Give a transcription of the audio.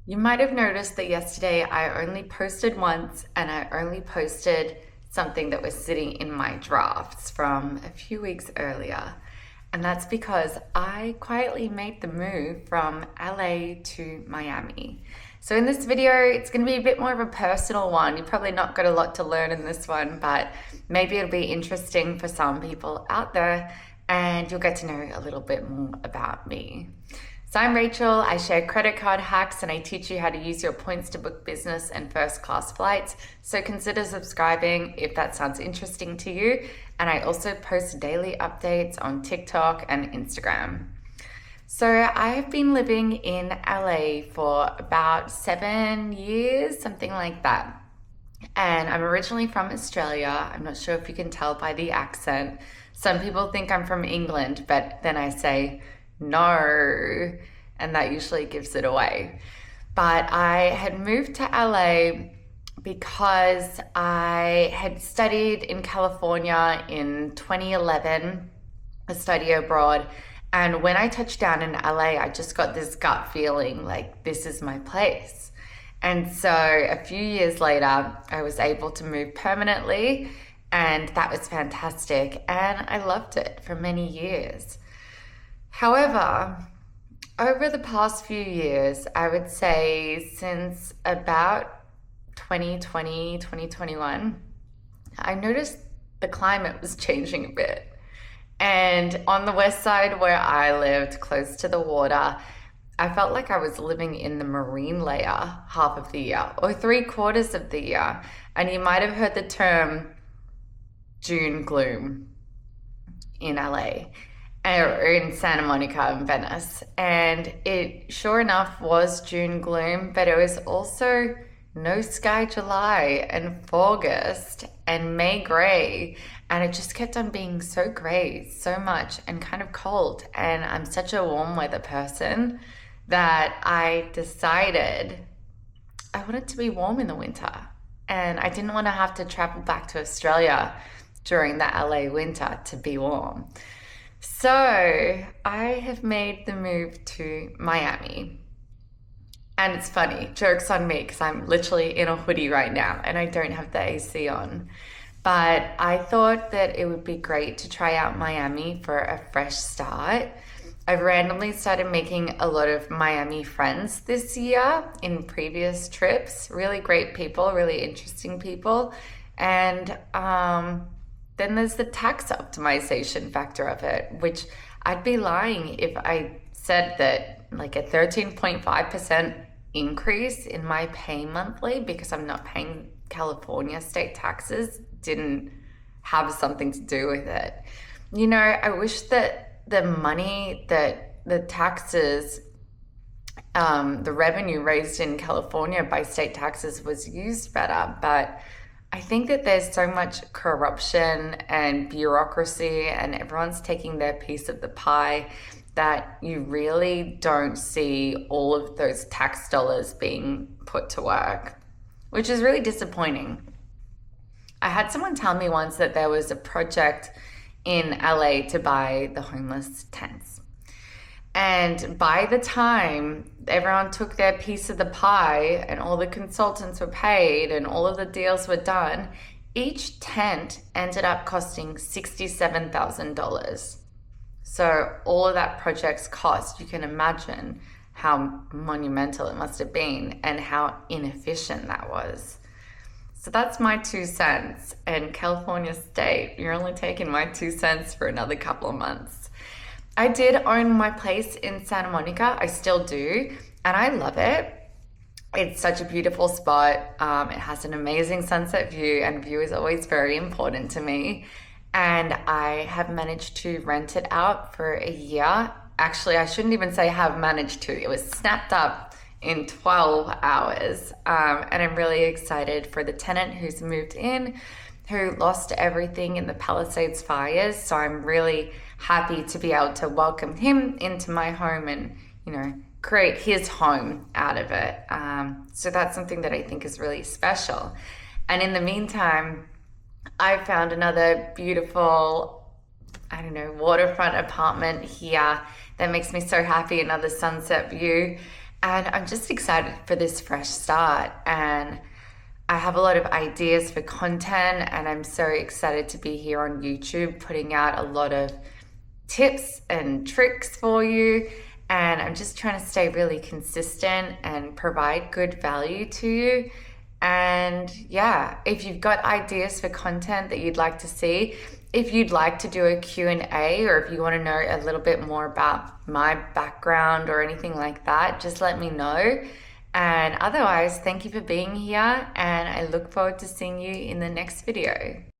You might have noticed that yesterday I only posted once and I only posted something that was sitting in my drafts from a few weeks earlier. And that's because I quietly made the move from LA to Miami. So in this video, it's going to be a bit more of a personal one. You've probably not got a lot to learn in this one, but maybe it'll be interesting for some people out there and you'll get to know a little bit more about me. So I'm Rachel, I share credit card hacks and I teach you how to use your points to book business and first class flights. So consider subscribing if that sounds interesting to you. And I also post daily updates on TikTok and Instagram. So I've been living in LA for about 7 years, something like that. And I'm originally from Australia. I'm not sure if you can tell by the accent. Some people think I'm from England, but then I say, no, and that usually gives it away. But I had moved to LA because I had studied in California in 2011, a study abroad. And when I touched down in LA, I just got this gut feeling like this is my place. And so a few years later, I was able to move permanently, and that was fantastic. And I loved it for many years. However, over the past few years, I would say since about 2020, 2021, I noticed the climate was changing a bit. And on the west side where I lived, close to the water, I felt like I was living in the marine layer half of the year or 3/4 of the year. And you might have heard the term June gloom in LA. Or in Santa Monica and Venice. And it sure enough was June gloom, but it was also no sky July and August and May gray. And it just kept on being so gray, so much, and kind of cold. And I'm such a warm weather person that I decided I wanted to be warm in the winter. And I didn't want to have to travel back to Australia during the LA winter to be warm. So I have made the move to Miami. And it's funny, joke's on me because I'm literally in a hoodie right now and I don't have the AC on. But I thought that it would be great to try out Miami for a fresh start. I've randomly started making a lot of Miami friends this year in previous trips. Really great people, really interesting people. And then there's the tax optimization factor of it, which I'd be lying if I said that like a 13.5% increase in my pay monthly because I'm not paying California state taxes didn't have something to do with it. You know, I wish that the money that the taxes, the revenue raised in California by state taxes was used better, but I think that there's so much corruption and bureaucracy and everyone's taking their piece of the pie that you really don't see all of those tax dollars being put to work, which is really disappointing. I had someone tell me once that there was a project in LA to buy the homeless tents. And by the time everyone took their piece of the pie and all the consultants were paid and all of the deals were done, each tent ended up costing $67,000. So all of that project's cost, you can imagine how monumental it must have been and how inefficient that was. So that's my 2 cents. And California State, you're only taking my 2 cents for another couple of months. I did own my place in Santa Monica. I still do, and I love it. It's such a beautiful spot. It has an amazing sunset view, and view is always very important to me. And I have managed to rent it out for a year. Actually, I shouldn't even say have managed to. It was snapped up in 12 hours. And I'm really excited for the tenant who's moved in, who lost everything in the Palisades fires. So I'm really happy to be able to welcome him into my home and, you know, create his home out of it. So that's something that I think is really special. And in the meantime, I found another beautiful, waterfront apartment here that makes me so happy, another sunset view. And I'm just excited for this fresh start. And I have a lot of ideas for content, and I'm so excited to be here on YouTube putting out a lot of tips and tricks for you. And I'm just trying to stay really consistent and provide good value to you. And yeah, if you've got ideas for content that you'd like to see, if you'd like to do a Q&A, or if you want to know a little bit more about my background or anything like that, just let me know. And otherwise, thank you for being here, and I look forward to seeing you in the next video.